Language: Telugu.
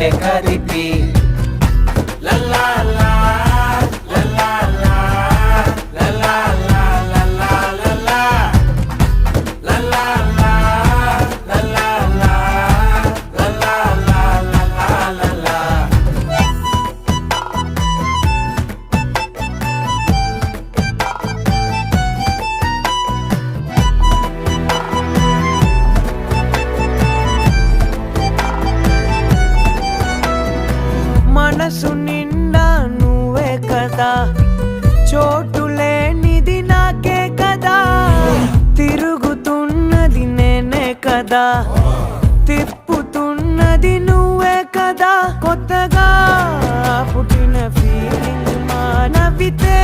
గుండె కదిపి లల్లా లా లల్లా లా లల్లా లా లల్లా లల్లా లల్లా లా లల్లా లా లల్లా లా లల్లా లల్లా మనసు నిండా నువ్వే కదా, చోటు లేనిది నాకే కదా, తిరుగుతున్నది నేనే కదా, తిప్పుతున్నది నువ్వే కదా, కొత్తగా పుట్టిన ఫీలింగ్ నవ్వితే